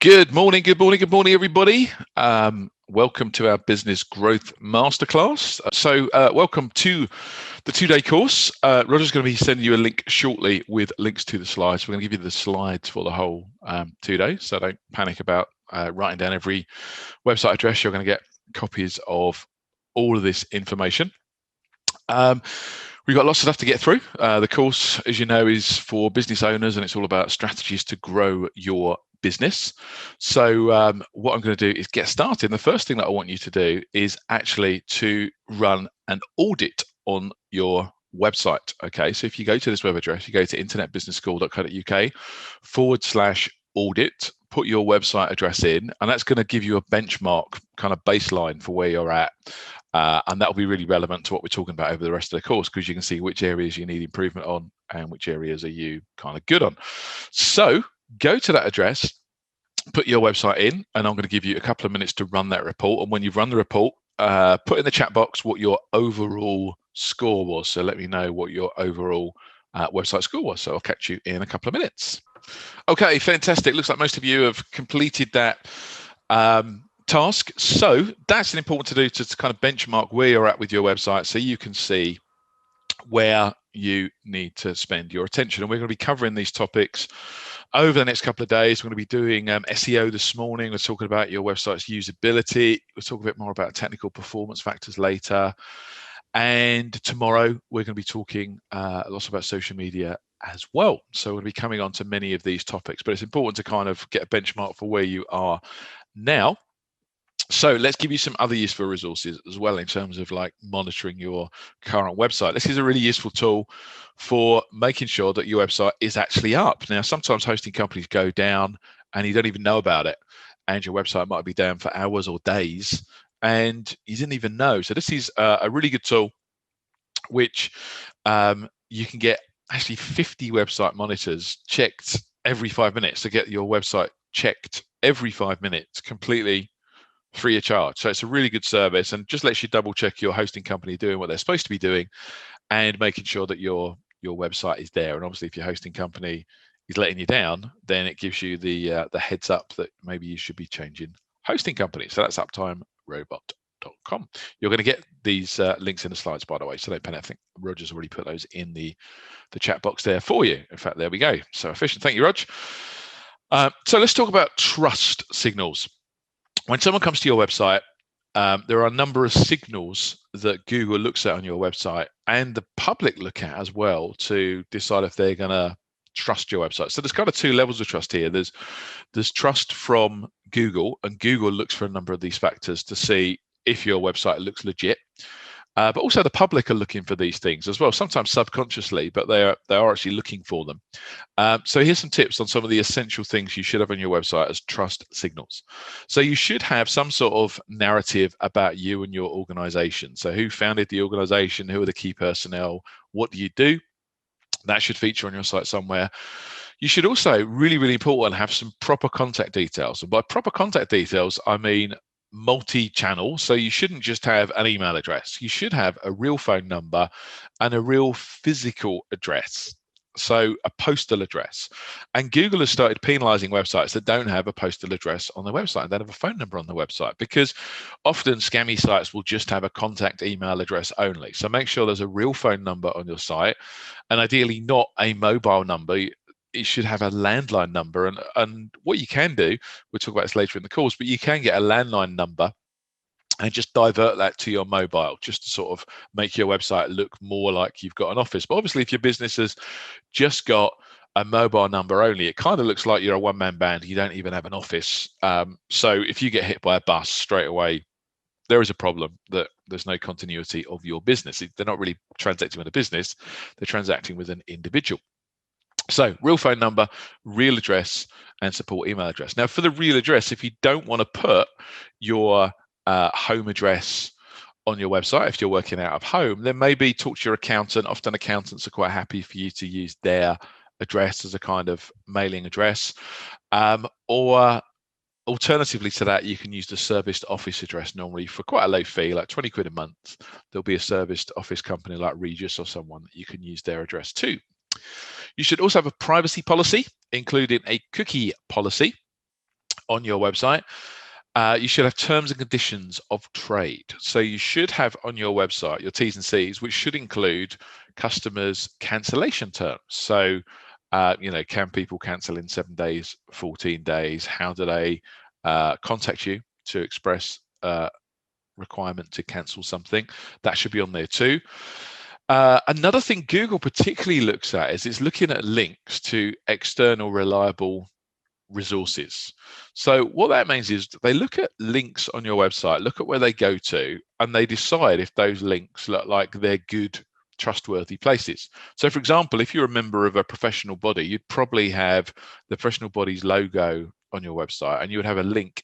Good morning, everybody. Welcome to our Business Growth Masterclass. Welcome to the two-day course. Roger's going to be sending you a link shortly with links to the slides. We're going to give you the slides for the whole 2 days, so don't panic about writing down every website address. You're going to get copies of all of this information. We've got lots of stuff to get through. The course, as you know, is for business owners, and it's all about strategies to grow your business. So what I'm going to do is get started. And the first thing that I want you to do is actually to run an audit on your website. Okay, so if you go to this web address, you go to internetbusinessschool.co.uk/audit, put your website address in, and that's going to give you a benchmark kind of baseline for where you're at. And that will be really relevant to what we're talking about over the rest of the course, because you can see which areas you need improvement on and which areas are you kind of good on. So go to that address, put your website in, and I'm going to give you a couple of minutes to run that report. And when you've run the report, put in the chat box what your overall score was. So let me know what your overall website score was. So I'll catch you in a couple of minutes. Okay, fantastic. Looks like most of you have completed that task. So that's important to do to kind of benchmark where you're at with your website, so you can see where you need to spend your attention. And we're going to be covering these topics over the next couple of days. We're going to be doing SEO this morning. We're talking about your website's usability. We'll talk a bit more about technical performance factors later. And tomorrow we're going to be talking lots about social media as well. So we're going to be coming on to many of these topics, but it's important to kind of get a benchmark for where you are now. So let's give you some other useful resources as well in terms of like monitoring your current website. This is a really useful tool for making sure that your website is actually up. Now, sometimes hosting companies go down and you don't even know about it, and your website might be down for hours or days and you didn't even know. So this is a really good tool, which you can get actually 50 website monitors checked every 5 minutes to get your website checked every 5 minutes, completely free of charge. So it's a really good service, and just lets you double check your hosting company doing what they're supposed to be doing and making sure that your website is there. And obviously if your hosting company is letting you down, then it gives you the heads up that maybe you should be changing hosting company. So that's uptimerobot.com. You're going to get these links in the slides, by the way, so don't panic. I think Roger's already put those in the chat box there for you. In fact, there we go. So efficient. Thank you, Rog. So let's talk about trust signals. When someone comes to your website, there are a number of signals that Google looks at on your website and the public look at as well to decide if they're going to trust your website. So there's kind of two levels of trust here. There's trust from Google, and Google looks for a number of these factors to see if your website looks legit. But also the public are looking for these things as well, sometimes subconsciously, but they are actually looking for them. So here's some tips on some of the essential things you should have on your website as trust signals. So you should have some sort of narrative about you and your organization. So who founded the organization? Who are the key personnel? What do you do? That should feature on your site somewhere. You should also, really, really important, have some proper contact details. And by proper contact details, I mean multi-channel. So you shouldn't just have an email address. You should have a real phone number and a real physical address, so a postal address. And Google has started penalizing websites that don't have a postal address on their website, they have a phone number on their website, because often scammy sites will just have a contact email address only. So make sure there's a real phone number on your site, and ideally not a mobile number. It should have a landline number, and what you can do, we'll talk about this later in the course, but you can get a landline number and just divert that to your mobile, just to sort of make your website look more like you've got an office. But obviously if your business has just got a mobile number only, it kind of looks like you're a one-man band. You don't even have an office. So if you get hit by a bus straight away, there is a problem that there's no continuity of your business. They're not really transacting with a business, they're transacting with an individual. So real phone number, real address, and support email address. Now for the real address, if you don't want to put your home address on your website, if you're working out of home, then maybe talk to your accountant. Often accountants are quite happy for you to use their address as a kind of mailing address. Or alternatively to that, you can use the serviced office address, normally for quite a low fee, like 20 quid a month. There'll be a serviced office company like Regis or someone that you can use their address too. You should also have a privacy policy, including a cookie policy. on your website. You should have terms and conditions of trade. So you should have on your website your T's and C's, which should include customers' cancellation terms. So, can people cancel in 7 days, 14 days? How do they contact you to express requirement to cancel something? That should be on there too. Another thing Google particularly looks at is it's looking at links to external reliable resources. So what that means is they look at links on your website, look at where they go to, and they decide if those links look like they're good, trustworthy places. So for example, if you're a member of a professional body, you'd probably have the professional body's logo on your website, and you would have a link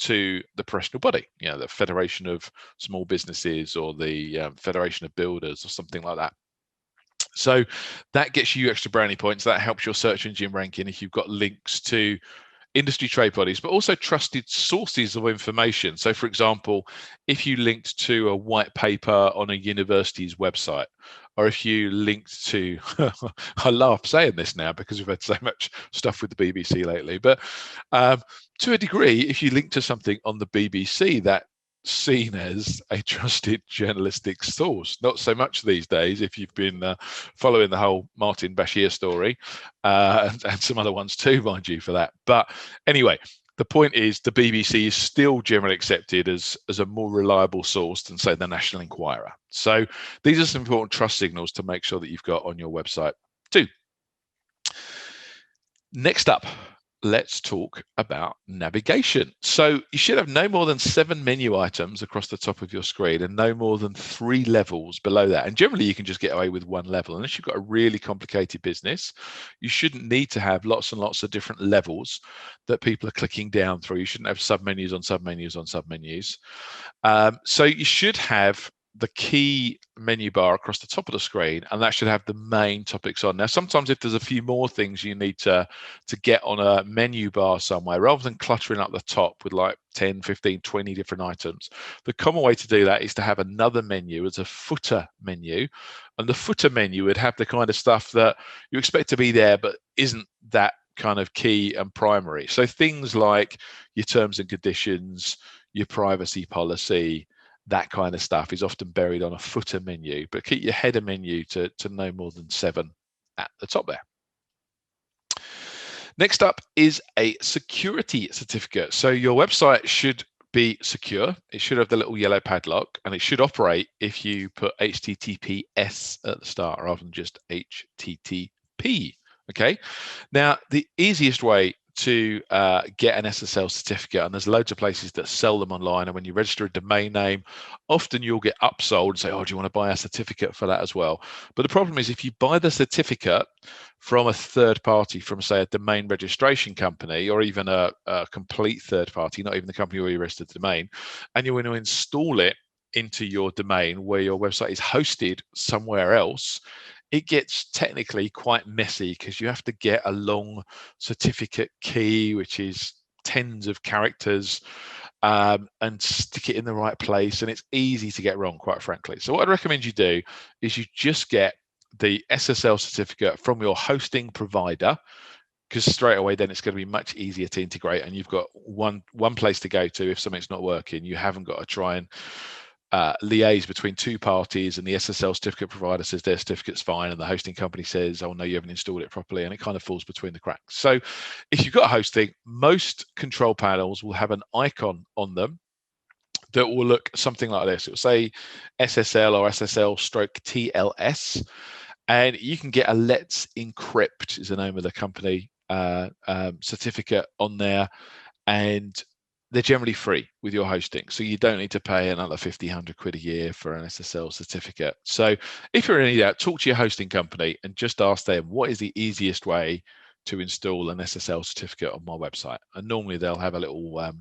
to the professional body, the Federation of Small Businesses or the Federation of Builders or something like that. So that gets you extra brownie points. That helps your search engine ranking if you've got links to industry trade bodies, but also trusted sources of information. So for example, if you linked to a white paper on a university's website, or if you linked to, I laugh saying this now because we've had so much stuff with the BBC lately, but to a degree, if you link to something on the BBC, that seen as a trusted journalistic source. Not so much these days if you've been following the whole Martin Bashir story and some other ones too, mind you, for that. But anyway, the point is the BBC is still generally accepted as a more reliable source than, say, the National Enquirer. So these are some important trust signals to make sure that you've got on your website too. Next up, let's talk about navigation. So you should have no more than 7 menu items across the top of your screen and no more than 3 levels below that. And generally you can just get away with 1 level. Unless you've got a really complicated business, you shouldn't need to have lots and lots of different levels that people are clicking down through. You shouldn't have submenus on submenus on submenus. So you should have the key menu bar across the top of the screen, and that should have the main topics on. Now, sometimes if there's a few more things you need to get on a menu bar somewhere, rather than cluttering up the top with like 10, 15, 20 different items, the common way to do that is to have another menu as a footer menu. And the footer menu would have the kind of stuff that you expect to be there, but isn't that kind of key and primary. So things like your terms and conditions, your privacy policy, that kind of stuff is often buried on a footer menu, but keep your header menu to no more than 7 at the top there. Next up is a security certificate. So your website should be secure. It should have the little yellow padlock, and it should operate if you put HTTPS at the start rather than just HTTP. Okay. Now, the easiest way to get an SSL certificate, and there's loads of places that sell them online, and when you register a domain name, often you'll get upsold and say, oh, do you want to buy a certificate for that as well? But the problem is if you buy the certificate from a third party, from say a domain registration company, or even a complete third party, not even the company where you registered the domain, and you want to install it into your domain where your website is hosted somewhere else, it gets technically quite messy because you have to get a long certificate key, which is tens of characters, and stick it in the right place. And it's easy to get wrong, quite frankly. So what I'd recommend you do is you just get the SSL certificate from your hosting provider, because straight away then it's going to be much easier to integrate, and you've got one place to go to if something's not working. You haven't got to try and liaise between 2 parties, and the SSL certificate provider says their certificate's fine, and the hosting company says, oh no, you haven't installed it properly, and it kind of falls between the cracks. So if you've got hosting, most control panels will have an icon on them that will look something like this. It will say SSL or SSL/TLS, and you can get a Let's Encrypt is the name of the company certificate on there, and they're generally free with your hosting, so you don't need to pay another 50, 100 quid a year for an SSL certificate. So if you're in any doubt, talk to your hosting company and just ask them, what is the easiest way to install an SSL certificate on my website? And normally they'll have a little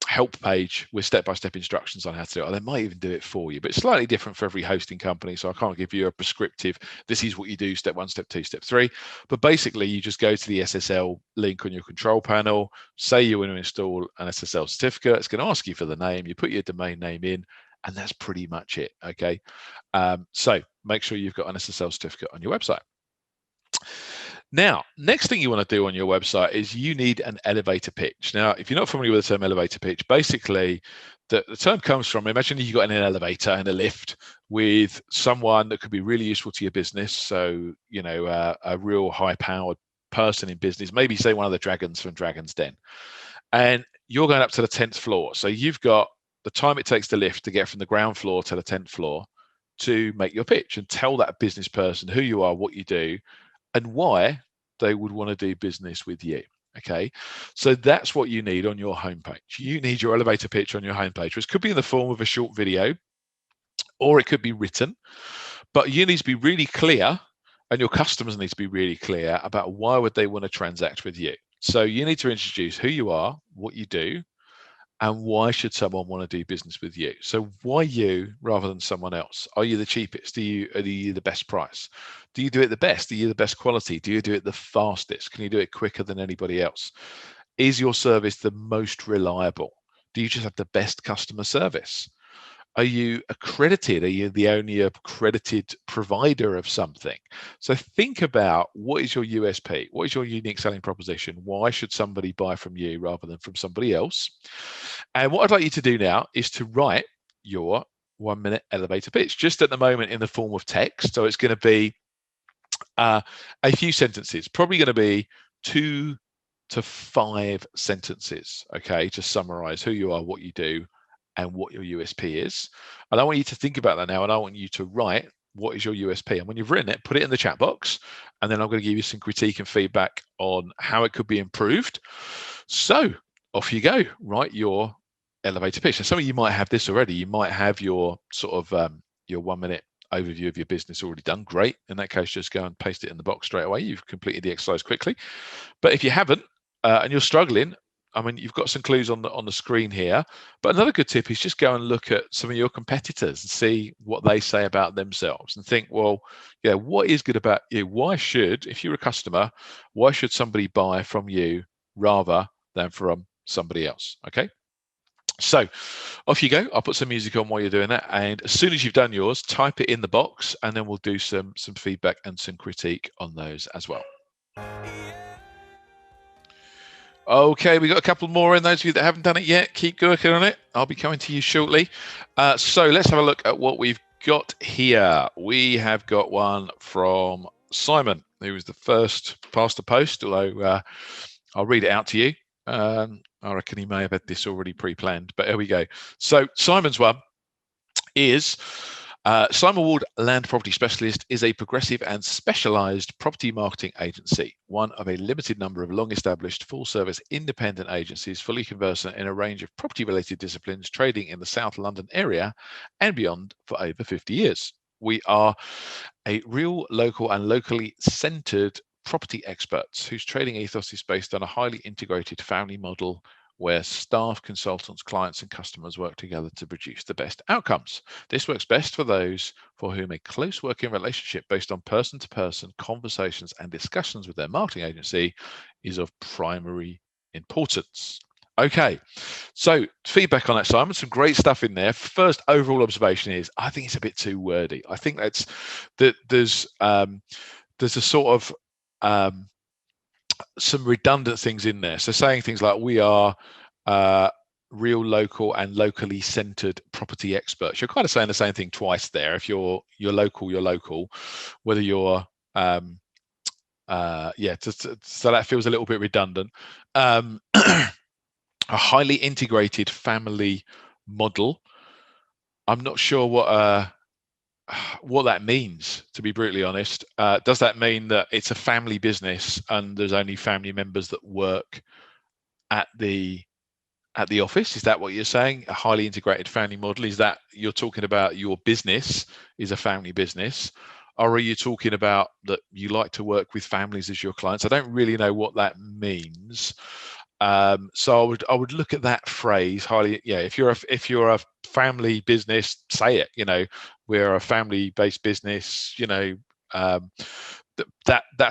help page with step-by-step instructions on how to do it. Or they might even do it for you, but it's slightly different for every hosting company, so I can't give you a prescriptive, this is what you do, step 1, step 2, step 3. But basically you just go to the SSL link on your control panel, say you want to install an SSL certificate, it's going to ask you for the name, you put your domain name in, and that's pretty much it. Okay, so make sure you've got an SSL certificate on your website. Now, next thing you want to do on your website is you need an elevator pitch. Now, if you're not familiar with the term elevator pitch, basically the term comes from, imagine you've got in an elevator and a lift with someone that could be really useful to your business. So, a real high-powered person in business, maybe say one of the dragons from Dragon's Den. And you're going up to the 10th floor. So you've got the time it takes to lift to get from the ground floor to the 10th floor to make your pitch and tell that business person who you are, what you do, and why they would want to do business with you. Okay, so that's what you need on your homepage. You need your elevator pitch on your homepage, which could be in the form of a short video, or it could be written, but you need to be really clear, and your customers need to be really clear about why would they want to transact with you. So you need to introduce who you are, what you do, and why should someone want to do business with you? So why you rather than someone else? Are you the cheapest? Are you the best price? Do you do it the best? Are you the best quality? Do you do it the fastest? Can you do it quicker than anybody else? Is your service the most reliable? Do you just have the best customer service? Are you accredited? Are you the only accredited provider of something? So think about, what is your USP? What is your unique selling proposition? Why should somebody buy from you rather than from somebody else? And what I'd like you to do now is to write your 1-minute elevator pitch, just at the moment in the form of text. So it's going to be a few sentences, probably going to be 2 to 5 sentences, okay, to summarize who you are, what you do, and what your USP is. And I want you to think about that now, and I want you to write, what is your USP? And when you've written it, put it in the chat box, and then I'm going to give you some critique and feedback on how it could be improved. So off you go, write your elevator pitch. And some of you might have this already. You might have your sort of your 1-minute overview of your business already done. Great. In that case, just go and paste it in the box straight away. You've completed the exercise quickly. But if you haven't, and you're struggling, I mean, you've got some clues on the screen here. But another good tip is just go and look at some of your competitors and see what they say about themselves, and think, well, yeah, what is good about you? Why should, if you're a customer, why should somebody buy from you rather than from somebody else? Okay. So off you go. I'll put some music on while you're doing that. And as soon as you've done yours, type it in the box, and then we'll do some feedback and some critique on those as well. Okay, we got a couple more in. Those of you that haven't done it yet, keep working on it. I'll be coming to you shortly. So let's have a look at what we've got here. We have got one from Simon, who was the first past the post, although I'll read it out to you. I reckon he may have had this already pre-planned, but here we go. So Simon's one is, Simon Ward Land Property Specialist is a progressive and specialised property marketing agency, one of a limited number of long-established full-service independent agencies fully conversant in a range of property-related disciplines, trading in the South London area and beyond for over 50 years. We are a real local and locally centred property experts whose trading ethos is based on a highly integrated family model where staff, consultants, clients, and customers work together to produce the best outcomes. This works best for those for whom a close working relationship based on person-to-person conversations and discussions with their marketing agency is of primary importance. Okay, so feedback on that, Simon. Some great stuff in there. First overall observation is, I think it's a bit too wordy. I think there's a sort of some redundant things in there. So saying things like, we are real local and locally centered property experts. You're kind of saying the same thing twice there. If you're local, you're local. Whether you're so that feels a little bit redundant. A highly integrated family model. I'm not sure what that means, to be brutally honest. Does that mean that it's a family business and there's only family members that work at the office? Is that what you're saying? A highly integrated family model? Is that you're talking about your business is a family business? Or are you talking about that you like to work with families as your clients? I don't really know what that means. So I would look at that phrase highly. Yeah, if you're a family business, say it. We're a family-based business. That's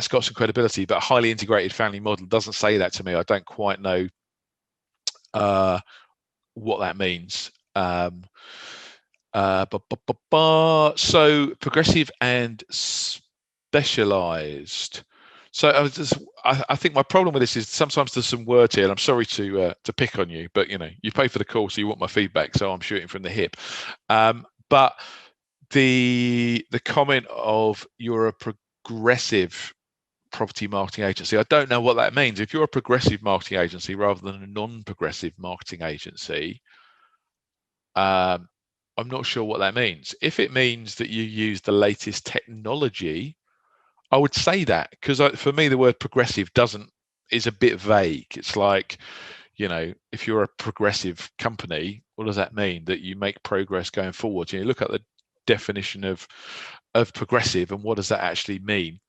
got some credibility. But a highly integrated family model doesn't say that to me. I don't quite know what that means. So progressive and specialized. So I think my problem with this is sometimes there's some words here, and I'm sorry to pick on you, but you pay for the course, so you want my feedback, so I'm shooting from the hip. But the comment of you're a progressive property marketing agency, I don't know what that means. If you're a progressive marketing agency rather than a non-progressive marketing agency, I'm not sure what that means. If it means that you use the latest technology, I would say that, because for me the word progressive is a bit vague. It's like, if you're a progressive company, what does that mean? That you make progress going forward. You look at the definition of progressive and what does that actually mean.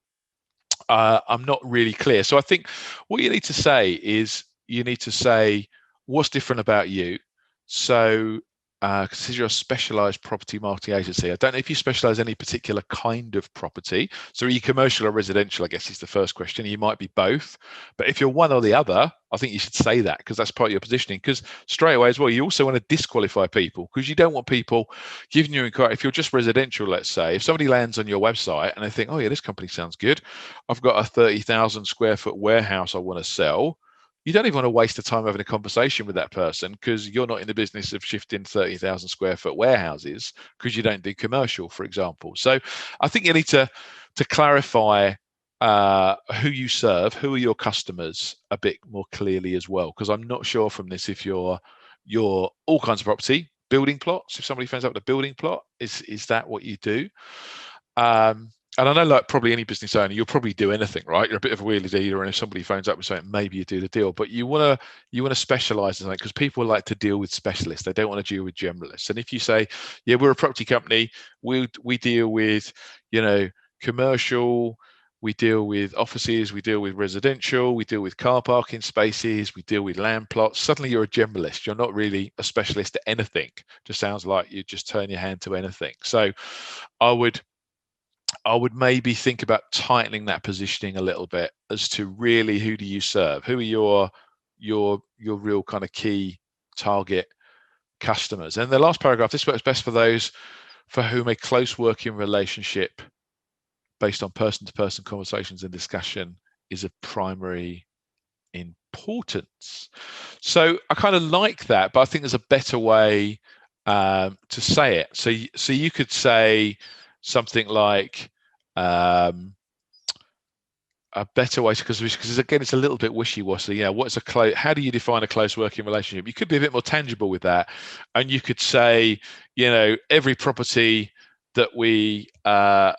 I'm not really clear. So I think what you need to say is you need to say what's different about you. So because you're a specialized property marketing agency, I don't know if you specialize in any particular kind of property. So are you commercial or residential, I guess is the first question. You might be both. But if you're one or the other, I think you should say that, because that's part of your positioning. Because straight away as well, you also want to disqualify people, because you don't want people giving you inquiry. If you're just residential, let's say, if somebody lands on your website and they think, oh yeah, this company sounds good, I've got a 30,000 square foot warehouse I want to sell. You don't even want to waste the time having a conversation with that person, because you're not in the business of shifting 30,000 square foot warehouses, because you don't do commercial, for example. So I think you need to clarify who you serve, who are your customers a bit more clearly as well, because I'm not sure from this if you're all kinds of property, building plots. If somebody phones up with a building plot, is that what you do? And I know, like probably any business owner, you'll probably do anything, right? You're a bit of a wheelie dealer, and if somebody phones up with something, maybe you do the deal. But you want to specialize in something, because people like to deal with specialists. They don't want to deal with generalists. And if you say, yeah, we're a property company, we deal with, commercial, we deal with offices, we deal with residential, we deal with car parking spaces, we deal with land plots. Suddenly you're a generalist. You're not really a specialist at anything. Just sounds like you just turn your hand to anything. So I would maybe think about tightening that positioning a little bit as to really who do you serve? Who are your real kind of key target customers? And the last paragraph, this works best for those for whom a close working relationship based on person-to-person conversations and discussion is of primary importance. So I kind of like that, but I think there's a better way to say it. So you could say something like a better way, because again, it's a little bit wishy-washy. How do you define a close working relationship? You could be a bit more tangible with that, and you could say, every property that we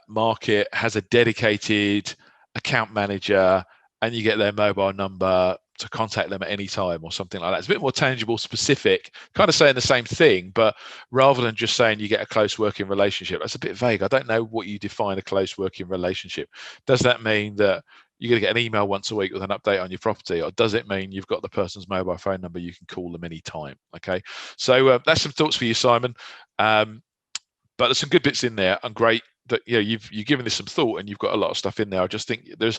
market has a dedicated account manager, and you get their mobile number to contact them at any time, or something like that. It's a bit more tangible, specific, kind of saying the same thing, but rather than just saying you get a close working relationship, that's a bit vague. I don't know what you define a close working relationship. Does that mean that you're going to get an email once a week with an update on your property, or does it mean you've got the person's mobile phone number, you can call them anytime? Okay, so that's some thoughts for you, Simon. But there's some good bits in there, and great that you've given this some thought, and you've got a lot of stuff in there. I just think there's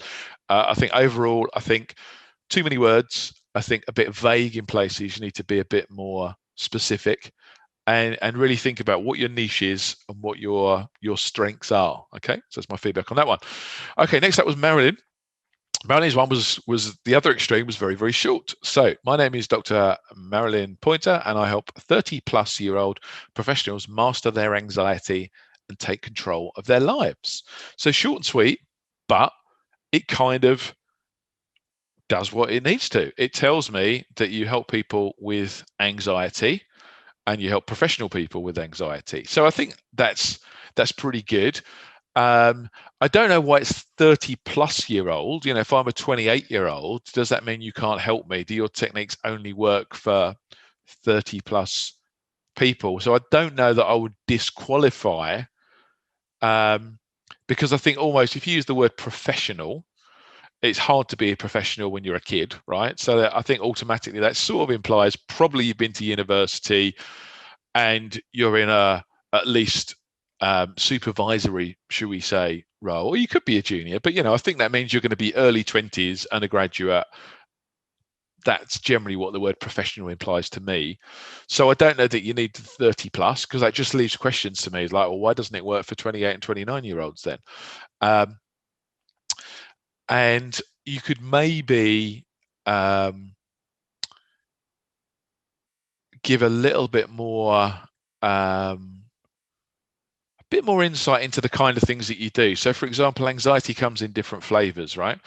I think overall, I think too many words. I think a bit vague in places. You need to be a bit more specific, and really think about what your niche is and what your strengths are. Okay, so that's my feedback on that one. Okay, next up was Marilyn. Marilyn's one was the other extreme, was very, very short. So my name is Dr. Marilyn Pointer, and I help 30-plus-year-old professionals master their anxiety and take control of their lives. So short and sweet, but it kind of does what it needs to. It tells me that you help people with anxiety, and you help professional people with anxiety. So I think that's pretty good. I don't know why it's 30-plus-year-old. If I'm a 28-year-old, does that mean you can't help me? Do your techniques only work for 30-plus people? So I don't know that I would disqualify, because I think almost if you use the word professional, it's hard to be a professional when you're a kid, right? So I think automatically that sort of implies probably you've been to university and you're in at least supervisory, should we say, role. Or you could be a junior, but I think that means you're going to be early 20s and a graduate. That's generally what the word professional implies to me. So I don't know that you need 30-plus, because that just leaves questions to me, like, well, why doesn't it work for 28 and 29-year-olds then? And you could maybe give a little bit more insight into the kind of things that you do. So, for example, anxiety comes in different flavors, right?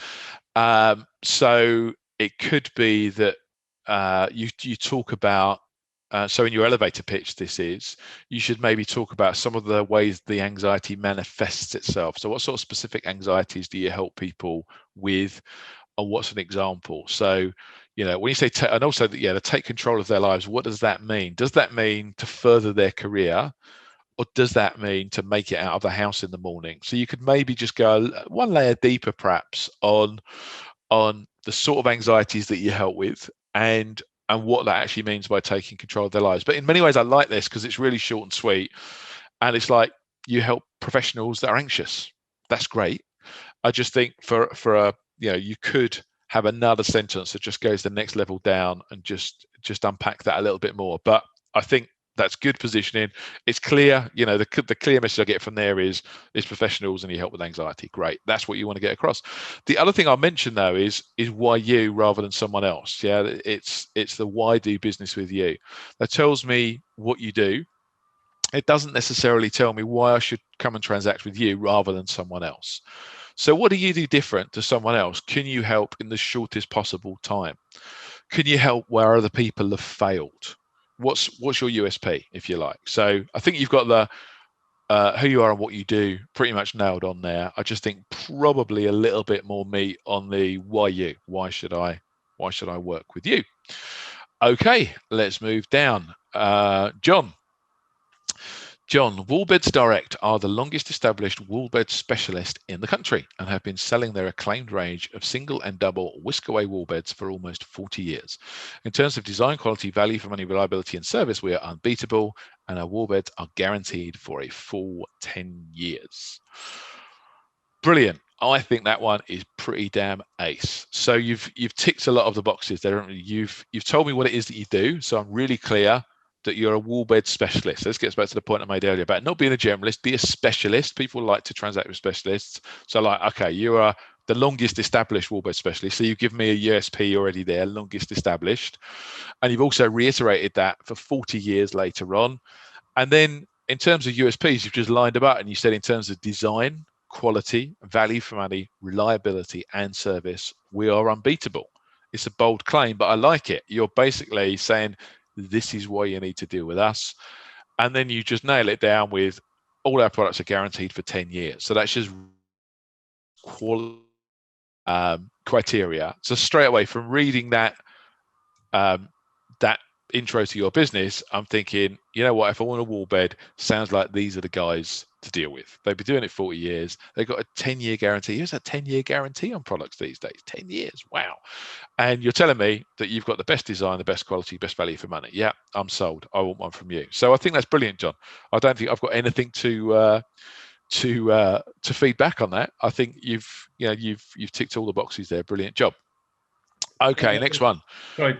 So it could be that you talk about, so in your elevator pitch, you should maybe talk about some of the ways the anxiety manifests itself. So what sort of specific anxieties do you help people with? And what's an example? So, when you say, and also that, to take control of their lives, what does that mean? Does that mean to further their career? Or does that mean to make it out of the house in the morning? So you could maybe just go one layer deeper, perhaps, on the sort of anxieties that you help with, and what that actually means by taking control of their lives. But in many ways, I like this because it's really short and sweet, and it's like you help professionals that are anxious. That's great. I just think for a you could have another sentence that just goes the next level down and just unpack that a little bit more. But I think that's good positioning. It's clear. The clear message I get from there is professionals and you help with anxiety. Great. That's what you want to get across. The other thing I'll mention though is why you rather than someone else. Yeah, it's the why do business with you. That tells me what you do. It doesn't necessarily tell me why I should come and transact with you rather than someone else. So what do you do different to someone else? Can you help in the shortest possible time? Can you help where other people have failed? What's your USP, if you like? So I think you've got the who you are and what you do pretty much nailed on there. I just think probably a little bit more meat on the why you. Why should I work with you? Okay, let's move down. John, Woolbeds Direct are the longest established wool bed specialist in the country and have been selling their acclaimed range of single and double whisk-away wool beds for almost 40 years. In terms of design, quality, value for money, reliability, and service, we are unbeatable, and our wool beds are guaranteed for a full 10 years. Brilliant. I think that one is pretty damn ace. So you've ticked a lot of the boxes there, haven't you? You've told me what it is that you do, so I'm really clear that you're a wool bed specialist. This gets back to the point I made earlier about not being a generalist, be a specialist. People like to transact with specialists. So okay, you are the longest established wool bed specialist. So you've given me a USP already there, longest established. And you've also reiterated that for 40 years later on. And then in terms of USPs, you've just lined them up and you said in terms of design, quality, value for money, reliability, and service, we are unbeatable. It's a bold claim, but I like it. You're basically saying, this is why you need to deal with us. And then you just nail it down with all our products are guaranteed for 10 years. So that's just quality criteria. So straight away from reading that intro to your business, I'm thinking, you know what, if I want a wool bed, sounds like these are the guys to deal with. They've been doing it 40 years. They've got a 10-year guarantee. Who's a 10-year guarantee on products these days? 10 years. Wow. And you're telling me that you've got the best design, the best quality, best value for money. Yeah, I'm sold. I want one from you. So I think that's brilliant, John. I don't think I've got anything to feed back on that. I think you've ticked all the boxes there. Brilliant job. Okay, next one. Sorry,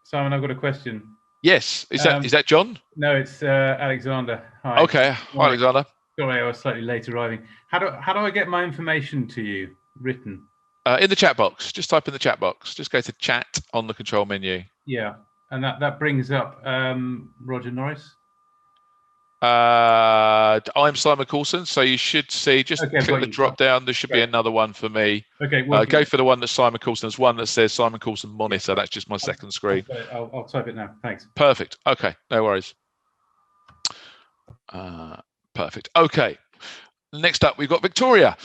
Simon, I've got a question. Yes, is that John? No, it's Alexander. Hi. Okay, hi, Alexander. Sorry, I was slightly late arriving. How do I get my information to you written? In the chat box. Just type in the chat box. Just go to chat on the control menu. Yeah, and that brings up Roger Norris. I'm Simon Coulson, so you should see, just click the drop down. There should be another one for me. Okay, go for the one that's Simon Coulson. There's one that says Simon Coulson Monitor. That's just my second screen. I'll type it now. Thanks. Perfect. Okay, no worries. Perfect. Okay. Next up, we've got Victoria.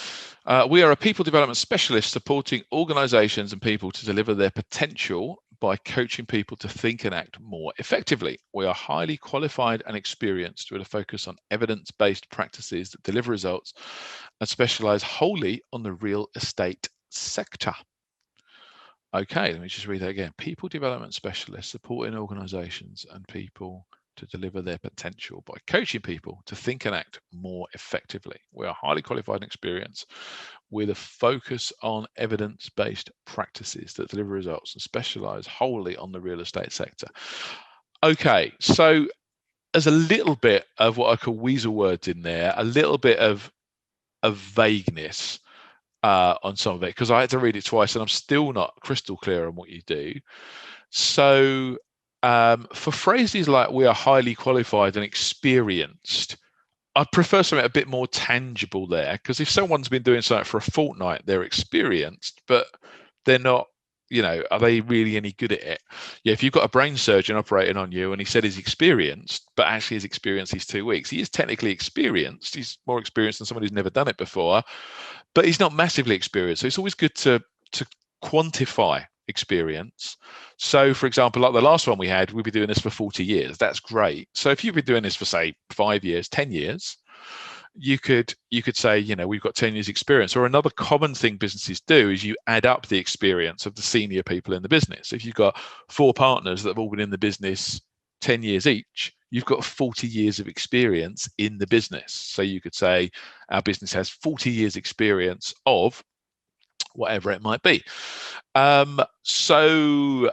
We are a people development specialist supporting organizations and people to deliver their potential by coaching people to think and act more effectively. We are highly qualified and experienced with a focus on evidence-based practices that deliver results and specialize wholly on the real estate sector. Okay, let me just read that again. People development specialists supporting organizations and people to deliver their potential by coaching people to think and act more effectively. We are highly qualified and experienced with a focus on evidence-based practices that deliver results and specialize wholly on the real estate sector. Okay, so there's a little bit of what I call weasel words in there, a little bit of vagueness. on some of it because I had to read it twice and I'm still not crystal clear on what you do. So for phrases like "we are highly qualified and experienced," I prefer something a bit more tangible there, because if someone's been doing something for a fortnight, they're experienced, but they're not, are they really any good at it? Yeah, if you've got a brain surgeon operating on you and he said he's experienced, but actually his experience is 2 weeks, he is technically experienced. He's more experienced than somebody who's never done it before, but he's not massively experienced. So it's always good to quantify experience. So for example, like the last one we had, we've been doing this for 40 years. That's great. So if you've been doing this for say 5 years, 10 years, you could say, we've got 10 years experience. Or another common thing businesses do is you add up the experience of the senior people in the business. If you've got 4 partners that have all been in the business 10 years each, you've got 40 years of experience in the business. So you could say our business has 40 years experience of whatever it might be. So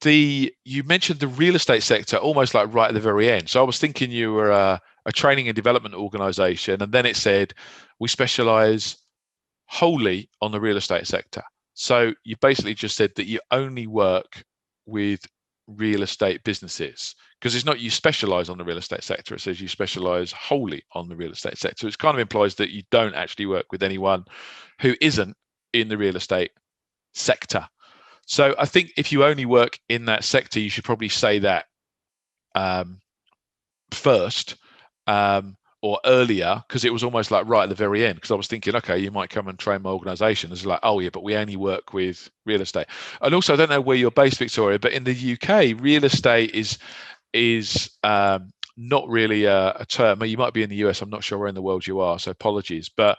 you mentioned the real estate sector almost like right at the very end. So I was thinking you were a training and development organization, and then it said we specialize wholly on the real estate sector. So you basically just said that you only work with real estate businesses, because it's not you specialize on the real estate sector, it says you specialize wholly on the real estate sector, which kind of implies that you don't actually work with anyone who isn't in the real estate sector. So I think if you only work in that sector, you should probably say that first or earlier, because it was almost like right at the very end. Because I was thinking, okay, you might come and train my organisation. It's like, oh yeah, but we only work with real estate. And also, I don't know where you're based, Victoria, but in the UK, real estate is not really a term. You might be in the US. I'm not sure where in the world you are, so apologies. But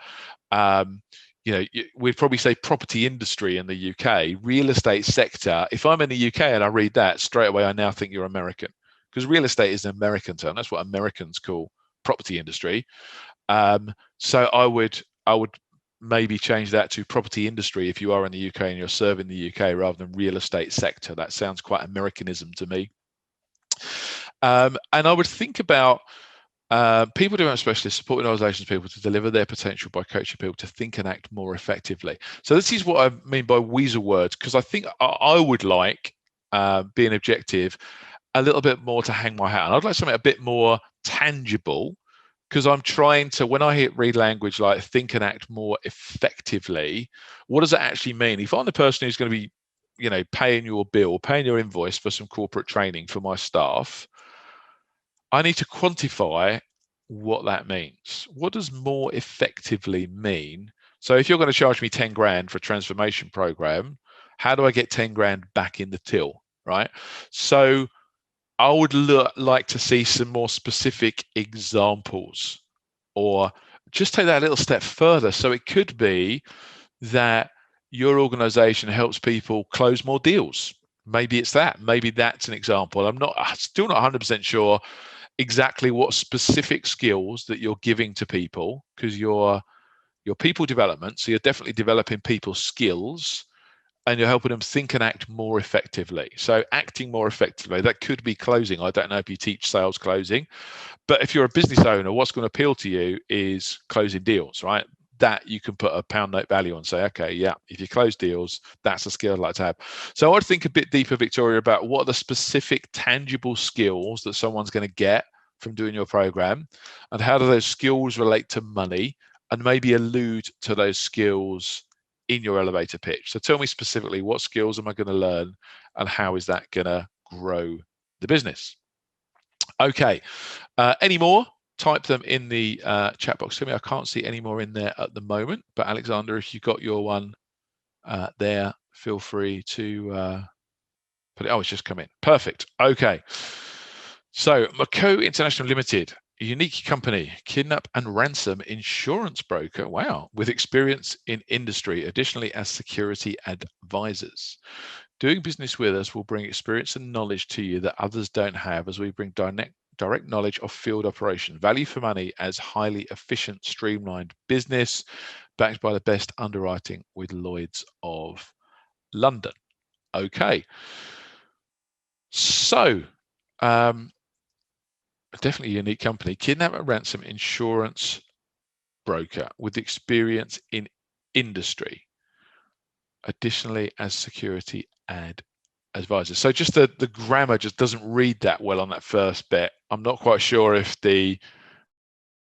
we'd probably say property industry in the UK, real estate sector. If I'm in the UK and I read that straight away, I now think you're American, because real estate is an American term. That's what Americans call property industry. So I would maybe change that to property industry if you are in the UK and you're serving the UK, rather than real estate sector. That sounds quite Americanism to me. And I would think about people development specialists supporting organizations, people to deliver their potential by coaching people to think and act more effectively. So this is what I mean by weasel words, because I think I would like, being objective, a little bit more to hang my hat on. I'd like something a bit more tangible, because I'm trying to, when I read language like think and act more effectively, what does that actually mean? If I'm the person who's going to be, paying your bill, paying your invoice for some corporate training for my staff, I need to quantify what that means. What does more effectively mean? So if you're going to charge me 10 grand for a transformation program, how do I get 10 grand back in the till, right? So I would like to see some more specific examples, or just take that a little step further. So it could be that your organization helps people close more deals. Maybe it's that. Maybe that's an example. I'm still not 100% sure exactly what specific skills that you're giving to people, because you're people development, so you're definitely developing people's skills, and you're helping them think and act more effectively. So acting more effectively, that could be closing. I don't know if you teach sales closing, but if you're a business owner, what's going to appeal to you is closing deals, right? That you can put a pound note value on, say, okay, yeah, if you close deals, that's a skill I'd like to have. So I'd think a bit deeper, Victoria, about what are the specific tangible skills that someone's going to get from doing your program, and how do those skills relate to money, and maybe allude to those skills in your elevator pitch. So tell me specifically, what skills am I going to learn, and how is that going to grow the business? Okay, any more? Type them in the chat box to me. I can't see any more in there at the moment, but Alexander, if you got your one there, feel free to put it. Oh, it's just come in. Perfect. Okay. So Mako International Limited, a unique company, kidnap and ransom insurance broker. Wow. With experience in industry, additionally as security advisors. Doing business with us will bring experience and knowledge to you that others don't have, as we bring direct knowledge of field operation, value for money as highly efficient, streamlined business, backed by the best underwriting with Lloyd's of London. Okay. So, definitely a unique company, kidnap and ransom insurance broker with experience in industry. Additionally, as security advisors. So just the grammar just doesn't read that well on that first bit. I'm not quite sure if the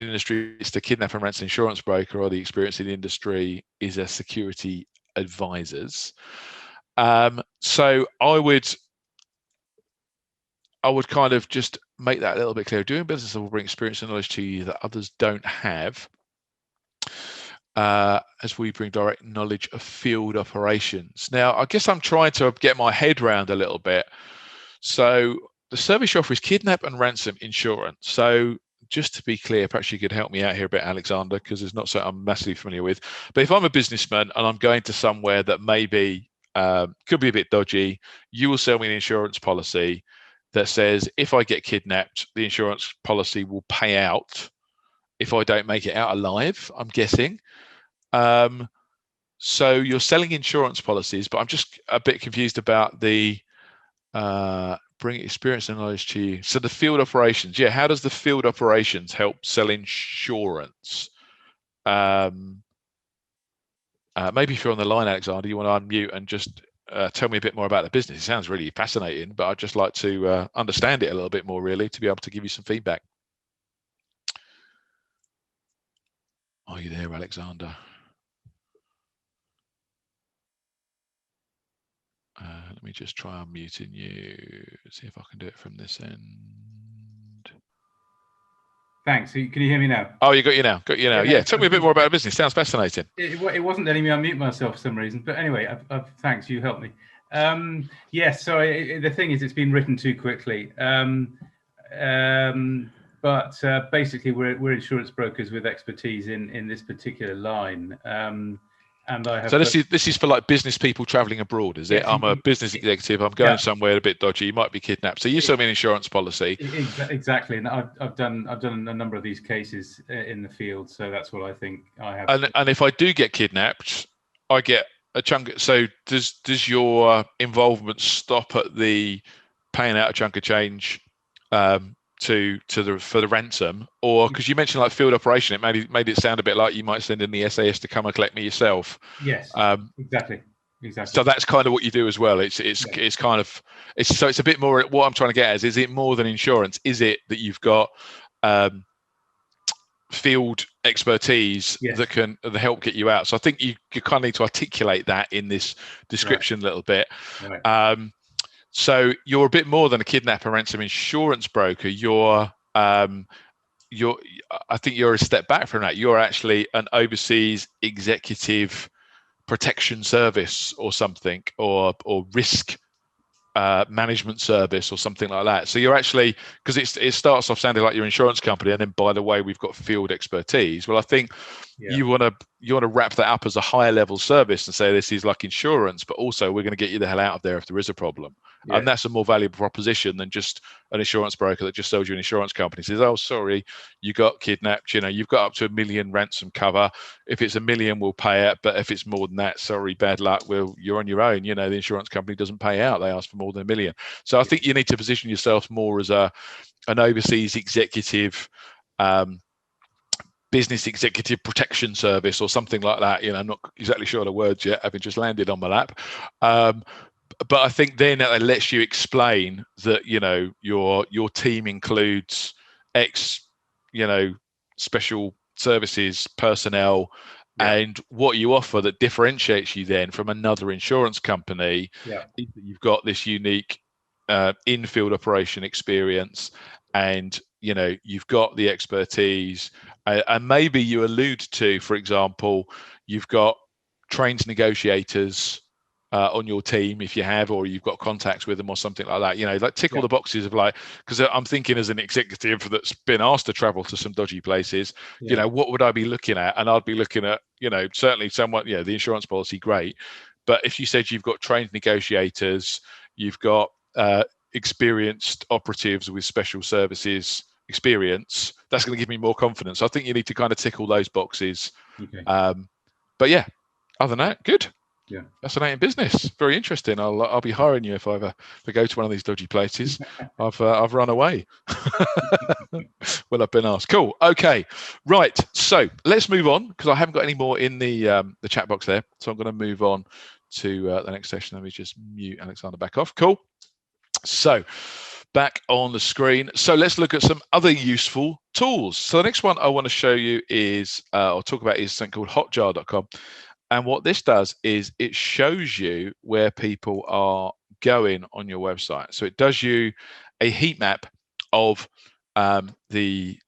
industry is the kidnap and ransom insurance broker or the experience in the industry is a security advisors. So I would kind of just make that a little bit clearer. Doing business will bring experience and knowledge to you that others don't have, as we bring direct knowledge of field operations. Now, I guess I'm trying to get my head around a little bit. So the service you offer is kidnap and ransom insurance. So just to be clear, perhaps you could help me out here a bit, Alexander, because it's not something I'm massively familiar with. But if I'm a businessman and I'm going to somewhere that maybe could be a bit dodgy, you will sell me an insurance policy that says if I get kidnapped, the insurance policy will pay out if I don't make it out alive, I'm guessing. So you're selling insurance policies, but I'm just a bit confused about the bring experience and knowledge to you. So the field operations, yeah, how does the field operations help sell insurance? Maybe if you're on the line, Alexander, you want to unmute and just tell me a bit more about the business. It sounds really fascinating, but I'd just like to understand it a little bit more, really, to be able to give you some feedback. Are you there, Alexander? Let me just try unmuting you, see if I can do it from this end. Thanks. Can you hear me now? Oh, you got you now. Yeah, tell me a bit more about the business. Sounds fascinating. It wasn't letting me unmute myself for some reason, but anyway, thanks. You helped me. Yes. So the thing is, it's been written too quickly. But basically, we're insurance brokers with expertise in this particular line. And I have. So this is for like business people traveling abroad, is it? I'm a business executive. I'm going somewhere a bit dodgy. You might be kidnapped. So you sell me an insurance policy. Exactly, and I've done a number of these cases in the field. So that's what I think I have. And if I do get kidnapped, I get a chunk. So does your involvement stop at the paying out a chunk of change for the ransom, or because you mentioned like field operation, it made it sound a bit like you might send in the SAS to come and collect me yourself. Yes, exactly. So that's kind of what you do as well. It's a bit more. What I'm trying to get at is it more than insurance? Is it that you've got field expertise that can help get you out? So I think you kind of need to articulate that in this description a little bit. Right. So you're a bit more than a kidnap and ransom insurance broker. I think you're a step back from that. You're actually an overseas executive protection service or something, or risk management service or something like that. So you're actually, because it starts off sounding like your insurance company, and then by the way, we've got field expertise. Well, I think you want to wrap that up as a higher level service and say this is like insurance, but also we're going to get you the hell out of there if there is a problem. And that's a more valuable proposition than just an insurance broker that just sells you an insurance company. Says, oh, sorry, you got kidnapped. You've got up to $1 million ransom cover. If it's $1 million, we'll pay it. But if it's more than that, sorry, bad luck. Well, you're on your own. The insurance company doesn't pay out. They ask for more than $1 million. So I think you need to position yourself more as an overseas executive, business executive protection service or something like that. I'm not exactly sure of the words yet, having just landed on my lap. But I think then that lets you explain that, your team includes X, special services personnel, and what you offer that differentiates you then from another insurance company is that you've got this unique in-field operation experience, and you've got the expertise, and maybe you allude to, for example, you've got trained negotiators on your team if you have, or you've got contacts with them or something like that. Like tick all the boxes of because I'm thinking as an executive that's been asked to travel to some dodgy places, what would I be looking at? And I'd be looking at, certainly somewhat, the insurance policy, great. But if you said you've got trained negotiators, you've got experienced operatives with special services experience, that's going to give me more confidence. I think you need to kind of tick all those boxes. Okay. But yeah, other than that, good. Yeah. Fascinating business. Very interesting. I'll be hiring you if I go to one of these dodgy places. I've run away when I've been asked. Cool. Okay. Right. So let's move on, because I haven't got any more in the chat box there. So I'm going to move on to the next session. Let me just mute Alexander back off. Cool. So back on the screen. So let's look at some other useful tools. So the next one I want to show you is, or talk about, is something called hotjar.com. And what this does is it shows you where people are going on your website. So it does you a heat map of the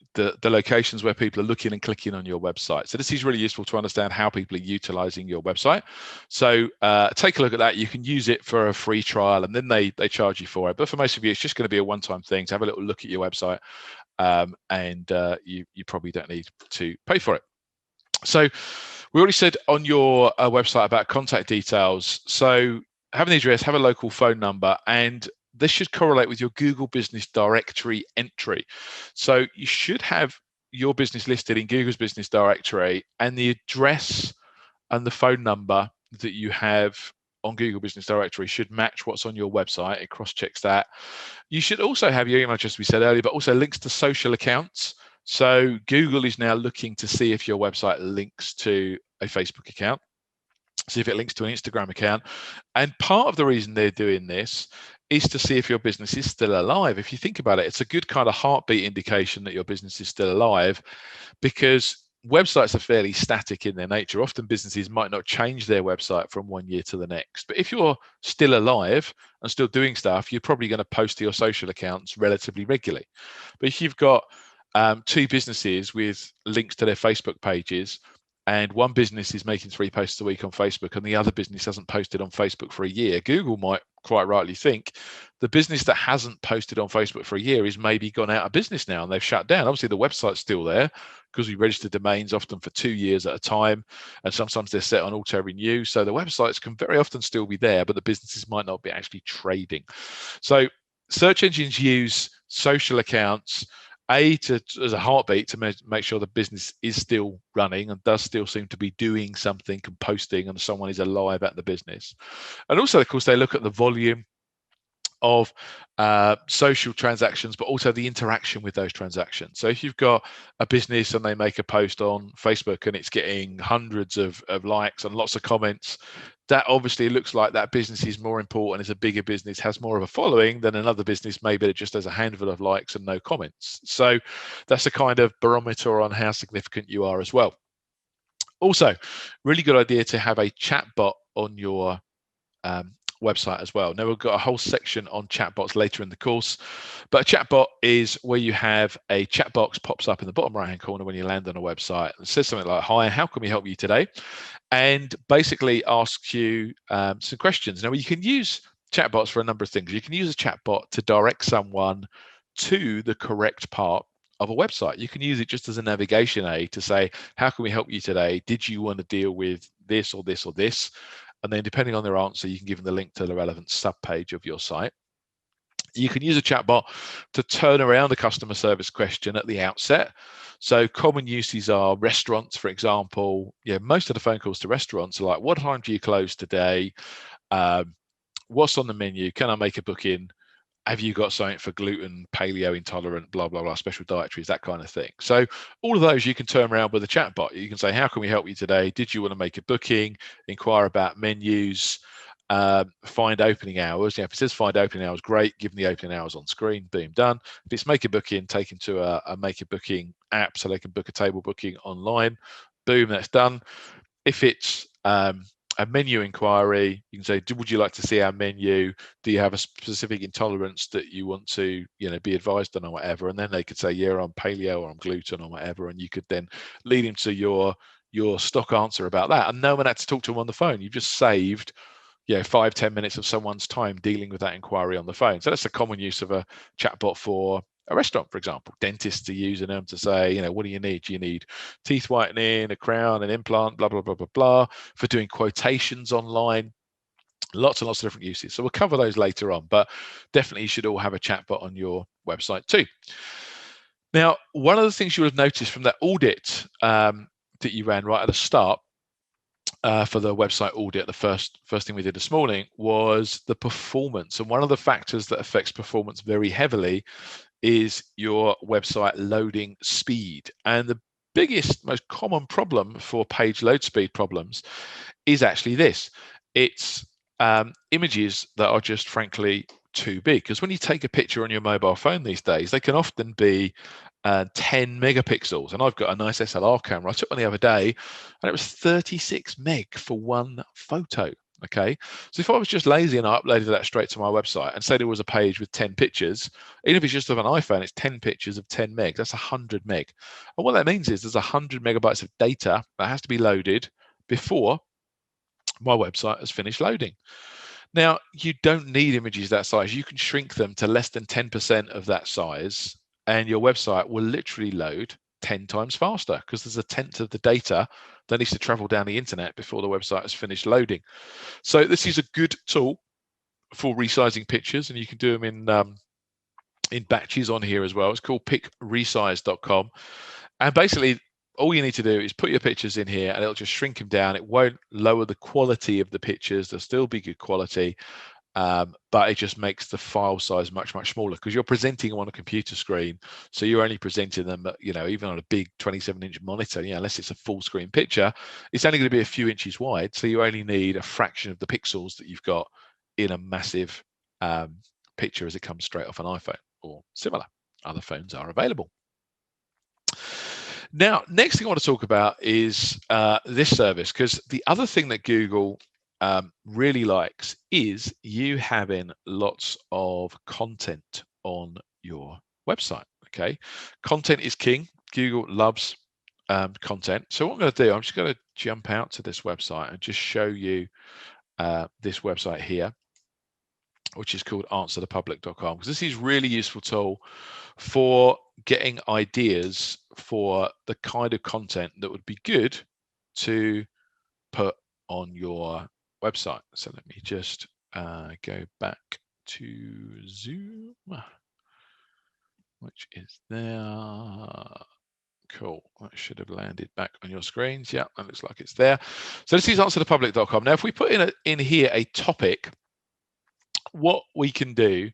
locations where people are looking and clicking on your website. So this is really useful to understand how people are utilizing your website. So take a look at that. You can use it for a free trial, and then they charge you for it. But for most of you, it's just going to be a one-time thing to have a little look at your website, and you probably don't need to pay for it. So we already said on your website about contact details. So have an address, have a local phone number, and this should correlate with your Google Business Directory entry. So you should have your business listed in Google's Business Directory, and the address and the phone number that you have on Google Business Directory should match what's on your website. It cross-checks that. You should also have your email address, we said earlier, but also links to social accounts. So Google is now looking to see if your website links to a Facebook account, see if it links to an Instagram account. And part of the reason they're doing this is to see if your business is still alive. If you think about it, it's a good kind of heartbeat indication that your business is still alive, because websites are fairly static in their nature. Often businesses might not change their website from one year to the next. But if you're still alive and still doing stuff, you're probably going to post to your social accounts relatively regularly. But if you've got two businesses with links to their Facebook pages, and one business is making 3 posts a week on Facebook and the other business hasn't posted on Facebook for a year, Google might quite rightly think the business that hasn't posted on Facebook for a year is maybe gone out of business now and they've shut down. Obviously, the website's still there because we register domains often for 2 years at a time, and sometimes they're set on auto-renew. So the websites can very often still be there, but the businesses might not be actually trading. So search engines use social accounts as a heartbeat to make sure the business is still running and does still seem to be doing something and posting, and someone is alive at the business. And also, of course, they look at the volume of social transactions, but also the interaction with those transactions. So if you've got a business and they make a post on Facebook and it's getting hundreds of likes and lots of comments, that obviously looks like that business is more important, is a bigger business, has more of a following than another business maybe that just has a handful of likes and no comments. So that's a kind of barometer on how significant you are as well. Also, really good idea to have a chat bot on your website as well. Now, we've got a whole section on chatbots later in the course, but a chatbot is where you have a chat box pops up in the bottom right hand corner when you land on a website. It says something like, "Hi, how can we help you today?" and basically asks you some questions. Now, you can use chatbots for a number of things. You can use a chatbot to direct someone to the correct part of a website. You can use it just as a navigation aid to say, "How can we help you today? Did you want to deal with this or this or this?" And then depending on their answer, you can give them the link to the relevant subpage of your site. You can use a chatbot to turn around a customer service question at the outset. So common uses are restaurants, for example. Yeah, most of the phone calls to restaurants are like, "What time do you close today? What's on the menu? Can I make a booking? Have you got something for gluten, paleo intolerant, blah, blah, blah, special dietaries," that kind of thing. So all of those you can turn around with a chatbot. You can say, "How can we help you today? Did you want to make a booking? Inquire about menus, find opening hours." If it says find opening hours, great. Give them the opening hours on screen, boom, done. If it's make a booking, take them to a make a booking app so they can book a table booking online, boom, that's done. If it's a menu inquiry, you can say, "Would you like to see our menu? Do you have a specific intolerance that you want to, be advised on or whatever?" And then they could say, "Yeah, I'm paleo or I'm gluten or whatever." And you could then lead him to your stock answer about that. And no one had to talk to him on the phone. You've just saved 5-10 minutes of someone's time dealing with that inquiry on the phone. So that's a common use of a chatbot for a restaurant, for example. Dentists are using them to say, "What do you need? Do you need teeth whitening, a crown, an implant, blah, blah, blah, blah, blah," for doing quotations online. Lots and lots of different uses. So we'll cover those later on, but definitely you should all have a chatbot on your website too. Now, one of the things you would have noticed from that audit that you ran right at the start for the website audit, the first thing we did this morning was the performance. And one of the factors that affects performance very heavily is your website loading speed. And the biggest, most common problem for page load speed problems is actually this. It's images that are just frankly too big. Because when you take a picture on your mobile phone these days, they can often be 10 megapixels. And I've got a nice SLR camera. I took one the other day and it was 36 meg for one photo. Okay, so if I was just lazy and I uploaded that straight to my website and say there was a page with 10 pictures, even if it's just of an iPhone, it's 10 pictures of 10 meg. That's 100 meg. And what that means is there's 100 megabytes of data that has to be loaded before my website has finished loading. Now, you don't need images that size. You can shrink them to less than 10% of that size, and your website will literally load 10 times faster because there's a tenth of the data that needs to travel down the internet before the website has finished loading. So this is a good tool for resizing pictures, and you can do them in batches on here as well. It's called picresize.com. And basically, all you need to do is put your pictures in here and it'll just shrink them down. It won't lower the quality of the pictures. They'll still be good quality, but it just makes the file size much, much smaller because you're presenting them on a computer screen. So you're only presenting them, even on a big 27-inch monitor, unless it's a full screen picture, it's only going to be a few inches wide. So you only need a fraction of the pixels that you've got in a massive picture as it comes straight off an iPhone or similar. Other phones are available. Now, next thing I want to talk about is this service, because the other thing that Google really likes is you having lots of content on your website. Okay, content is king. Google loves content. So what I'm going to do, I'm just going to jump out to this website and just show you this website here, which is called answerthepublic.com, because this is really useful tool for getting ideas for the kind of content that would be good to put on your website. So let me just go back to Zoom, which is there. Cool. That should have landed back on your screens. Yeah, that looks like it's there. So this is answerthepublic.com. Now, if we put in here a topic, what we can do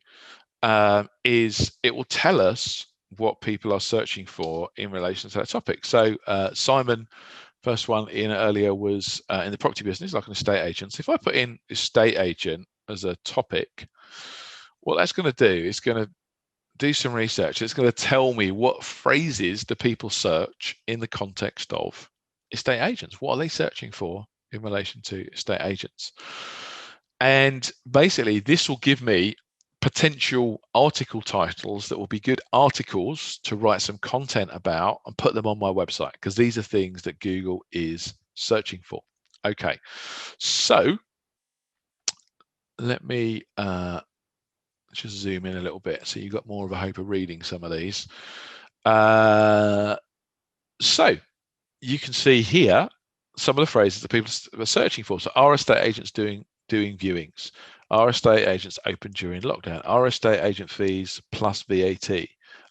is it will tell us what people are searching for in relation to that topic. So Simon, first one in earlier was in the property business, like an estate agent. So if I put in estate agent as a topic, what that's going to do is going to do some research. It's going to tell me what phrases do people search in the context of estate agents. What are they searching for in relation to estate agents? And basically, this will give me potential article titles that will be good articles to write some content about and put them on my website, because these are things that Google is searching for. Okay, so let me just zoom in a little bit so you've got more of a hope of reading some of these. So you can see here some of the phrases that people are searching for. So are estate agents doing viewings? Are estate agents open during lockdown? Are estate agent fees plus VAT?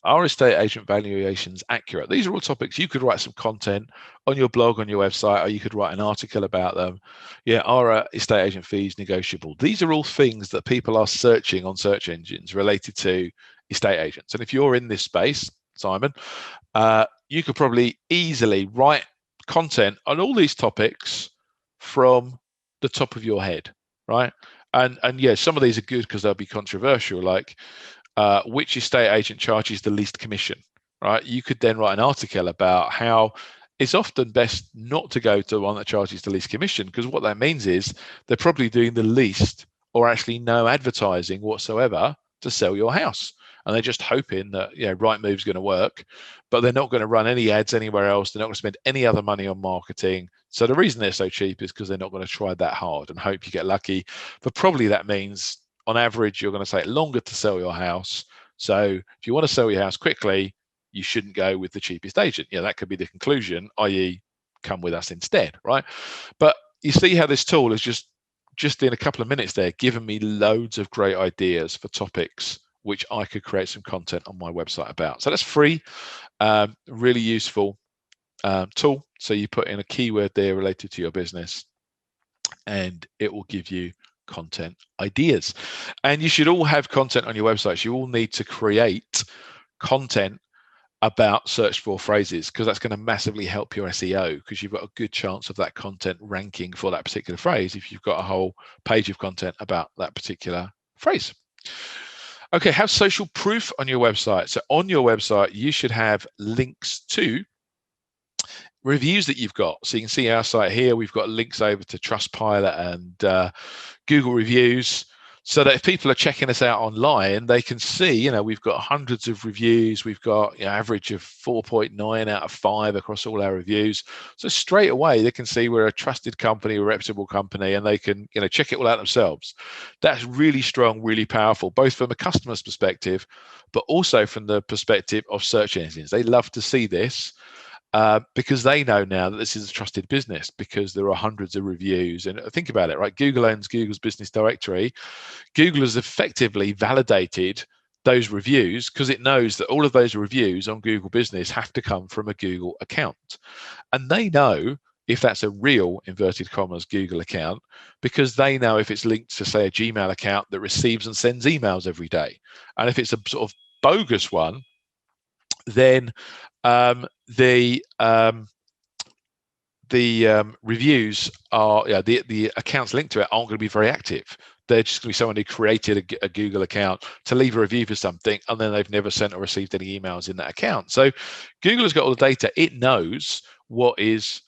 Are estate agent valuations accurate? These are all topics you could write some content on your blog, on your website, or you could write an article about them. Yeah, are estate agent fees negotiable? These are all things that people are searching on search engines related to estate agents. And if you're in this space, Simon, you could probably easily write content on all these topics from the top of your head, right? And yeah, some of these are good because they'll be controversial, like which estate agent charges the least commission, right? You could then write an article about how it's often best not to go to the one that charges the least commission, because what that means is they're probably doing the least or actually no advertising whatsoever to sell your house. And they're just hoping that, Rightmove's going to work, but they're not going to run any ads anywhere else. They're not going to spend any other money on marketing. So the reason they're so cheap is because they're not going to try that hard and hope you get lucky. But probably that means on average, you're going to take longer to sell your house. So if you want to sell your house quickly, you shouldn't go with the cheapest agent. That could be the conclusion, i.e. come with us instead, right? But you see how this tool is just in a couple of minutes there, given me loads of great ideas for topics which I could create some content on my website about. So that's free, really useful tool. So you put in a keyword there related to your business, and it will give you content ideas. And you should all have content on your websites. You all need to create content about search for phrases, because that's going to massively help your SEO, because you've got a good chance of that content ranking for that particular phrase if you've got a whole page of content about that particular phrase. Okay, have social proof on your website. So on your website, you should have links to reviews that you've got. So you can see our site here, we've got links over to Trustpilot and Google reviews, so that if people are checking us out online, they can see, we've got hundreds of reviews. We've got an average of 4.9 out of 5 across all our reviews. So straight away, they can see we're a trusted company, a reputable company, and they can, check it all out themselves. That's really strong, really powerful, both from a customer's perspective, but also from the perspective of search engines. They love to see this. Because they know now that this is a trusted business, because there are hundreds of reviews. And think about it, right? Google owns Google's business directory. Google has effectively validated those reviews because it knows that all of those reviews on Google Business have to come from a Google account. And they know if that's a real, inverted commas, Google account, because they know if it's linked to, say, a Gmail account that receives and sends emails every day. And if it's a sort of bogus one, then the reviews are, the accounts linked to it aren't going to be very active. They're just going to be someone who created a Google account to leave a review for something, and then they've never sent or received any emails in that account. So Google has got all the data. It knows what is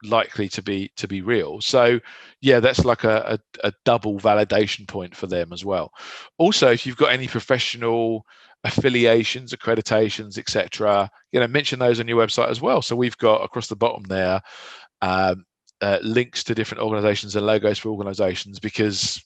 likely to be real. So that's like a double validation point for them as well. Also, if you've got any professional affiliations, accreditations, etc., mention those on your website as well. So we've got across the bottom there links to different organizations and logos for organizations, because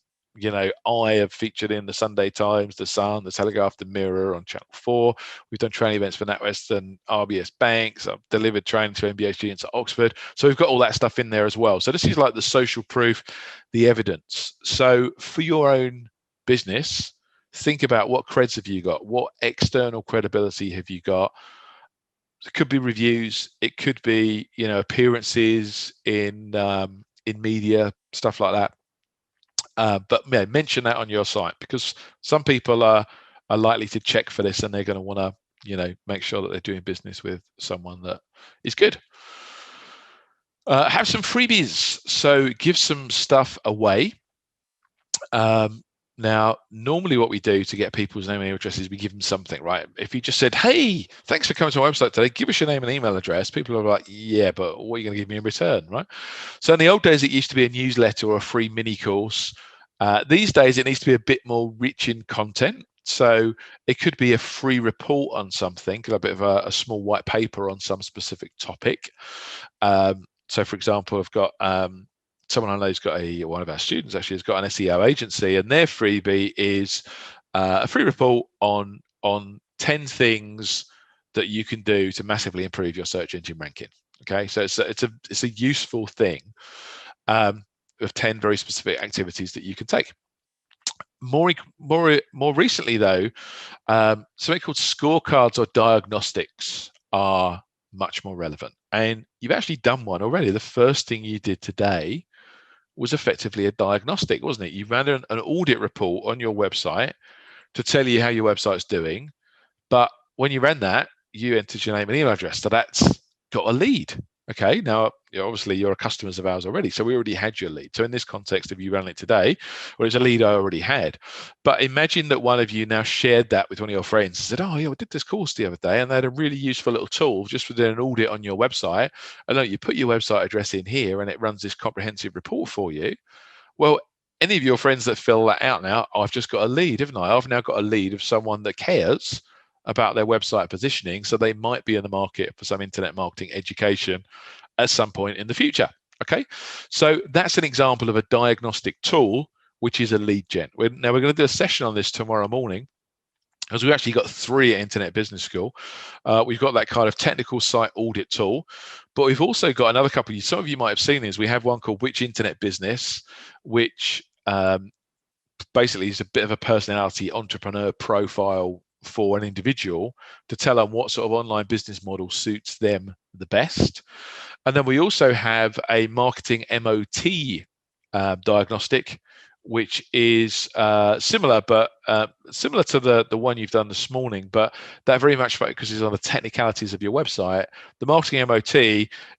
I have featured in the Sunday Times, the Sun, the Telegraph, the Mirror on Channel 4. We've done training events for NatWest and RBS Banks. I've delivered training to MBA students at Oxford. So we've got all that stuff in there as well. So this is like the social proof, the evidence. So for your own business, think about what creds have you got? What external credibility have you got? It could be reviews. It could be, appearances in media, stuff like that. But mention that on your site, because some people are likely to check for this, and they're going to want to, make sure that they're doing business with someone that is good. Have some freebies. So give some stuff away. Now, normally what we do to get people's name and email addresses, we give them something, right? If you just said, hey, thanks for coming to our website today, give us your name and email address, people are like, yeah, but what are you going to give me in return, right? So in the old days, it used to be a newsletter or a free mini course. These days, it needs to be a bit more rich in content. So it could be a free report on something, a bit of a small white paper on some specific topic. So for example, I've got someone I know who's got one of our students actually has got an SEO agency, and their freebie is a free report on 10 things that you can do to massively improve your search engine ranking. Okay, so it's a useful thing of 10 very specific activities that you can take. More recently, though, something called scorecards or diagnostics are much more relevant, and you've actually done one already. The first thing you did today was effectively a diagnostic, wasn't it? You ran an audit report on your website to tell you how your website's doing, but when you ran that, you entered your name and email address, so that's got a lead. Okay, now obviously you're a customer of ours already, so we already had your lead. So in this context, if you ran it today, well, it's a lead I already had. But imagine that one of you now shared that with one of your friends and said, oh yeah, I did this course the other day, and they had a really useful little tool just for doing an audit on your website. And then you put your website address in here, and it runs this comprehensive report for you. Well, any of your friends that fill that out now, I've just got a lead, haven't I? I've now got a lead of someone that cares about their website positioning, so they might be in the market for some internet marketing education at some point in the future. Okay, so that's an example of a diagnostic tool, which is a lead gen. Now we're going to do a session on this tomorrow morning, because we've actually got 3 at Internet Business School. We've got that kind of technical site audit tool, but we've also got another couple. Some of you might have seen these. We have one called Which Internet Business, which basically is a bit of a personality entrepreneur profile for an individual to tell them what sort of online business model suits them the best. And then we also have a marketing MOT diagnostic, which is similar, but similar to the one you've done this morning, but that very much focuses on the technicalities of your website. The marketing MOT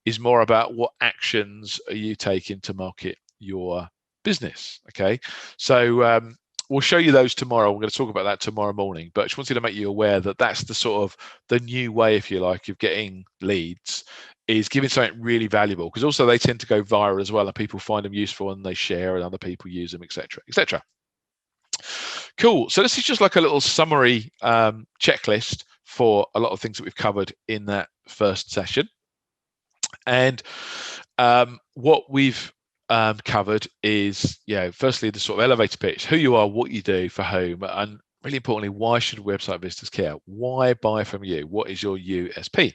is more about what actions are you taking to market your business. Okay, so we'll show you those tomorrow. We're going to talk about that tomorrow morning, but I just wanted to make you aware that that's the sort of the new way, if you like, of getting leads, is giving something really valuable, because also they tend to go viral as well, and people find them useful and they share and other people use them, etc., etc. Cool. So this is just like a little summary checklist for a lot of things that we've covered in that first session. And what we've covered is, firstly, the sort of elevator pitch, who you are, what you do for whom, and really importantly, why should website visitors care? Why buy from you? What is your USP?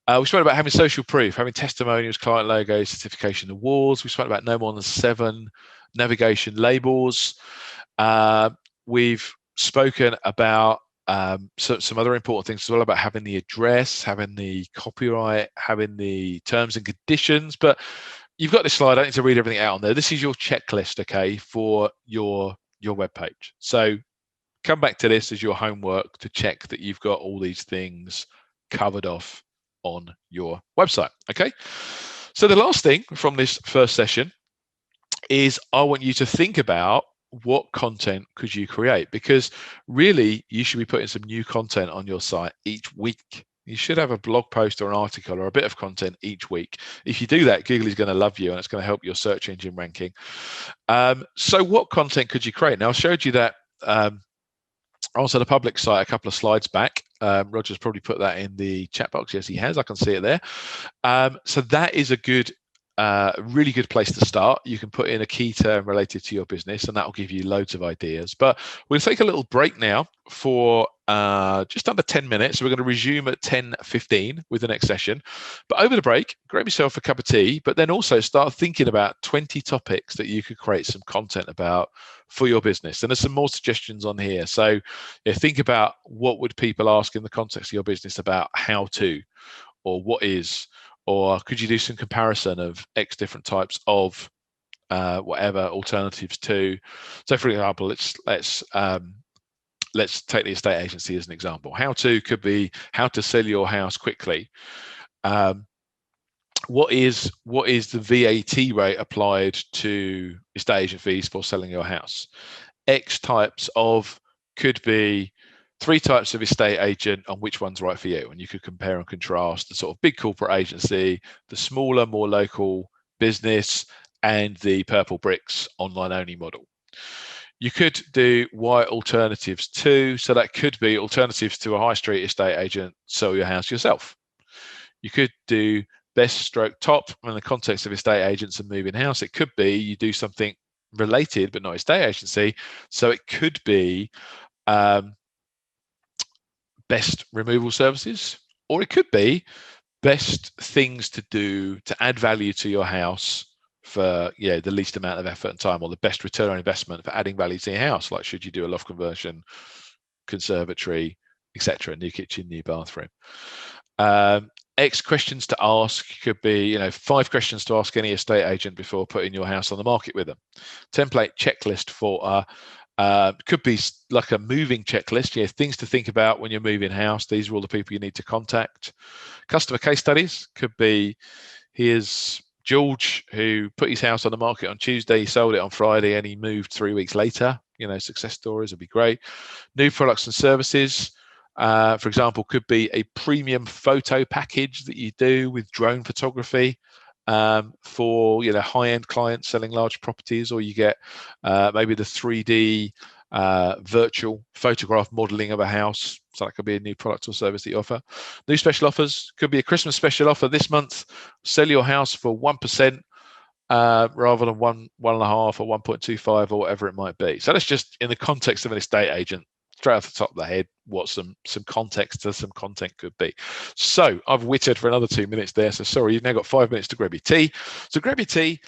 We spoke about having social proof, having testimonials, client logos, certification awards. We spoke about no more than 7 navigation labels. We've spoken about some other important things as well, about having the address, having the copyright, having the terms and conditions. But you've got this slide. I don't need to read everything out on there. This is your checklist, okay, for your web page. So come back to this as your homework to check that you've got all these things covered off on your website. Okay, so the last thing from this first session is I want you to think about what content could you create, because really you should be putting some new content on your site each week. You should have a blog post or an article or a bit of content each week. If you do that, Google is going to love you and it's going to help your search engine ranking. So what content could you create? Now, I showed you that also the public site a couple of slides back. Roger's probably put that in the chat box. Yes, he has. I can see it there. So that is a good, really good place to start. You can put in a key term related to your business, and that will give you loads of ideas. But we'll take a little break now for just under 10 minutes. So we're going to resume at 10:15 with the next session. But over the break, grab yourself a cup of tea, but then also start thinking about 20 topics that you could create some content about for your business. And there's some more suggestions on here. So think about, what would people ask in the context of your business about how to, or what is, or could you do some comparison of X different types of whatever alternatives to. So for example, let's take the estate agency as an example. How to could be how to sell your house quickly. What is the VAT rate applied to estate agent fees for selling your house? X types of could be 3 types of estate agent and which one's right for you. And you could compare and contrast the sort of big corporate agency, the smaller, more local business, and the purple bricks online only model. You could do Y alternatives too. So that could be alternatives to a high street estate agent, sell your house yourself. You could do best stroke top in the context of estate agents and moving house. It could be you do something related but not estate agency. So it could be best removal services, or it could be best things to do to add value to your house for the least amount of effort and time, or the best return on investment for adding value to your house, like should you do a loft conversion, conservatory, etc., new kitchen, new bathroom. X questions to ask could be 5 questions to ask any estate agent before putting your house on the market with them. Template checklist for could be like a moving checklist, things to think about when you're moving house. These are all the people you need to contact. Customer case studies could be, here's George who put his house on the market on Tuesday, he sold it on Friday, and he moved 3 weeks later. Success stories would be great. New products and services, for example, could be a premium photo package that you do with drone photography for high-end clients selling large properties, or you get maybe the 3D virtual photograph modeling of a house. So that could be a new product or service that you offer. New special offers could be a Christmas special offer this month. Sell your house for 1% rather than 1.5 or 1.25 or whatever it might be. So that's just in the context of an estate agent. Straight off the top of the head, what some context to some content could be. So I've wittered for another 2 minutes there. So sorry, you've now got 5 minutes to grab your tea. So grab your tea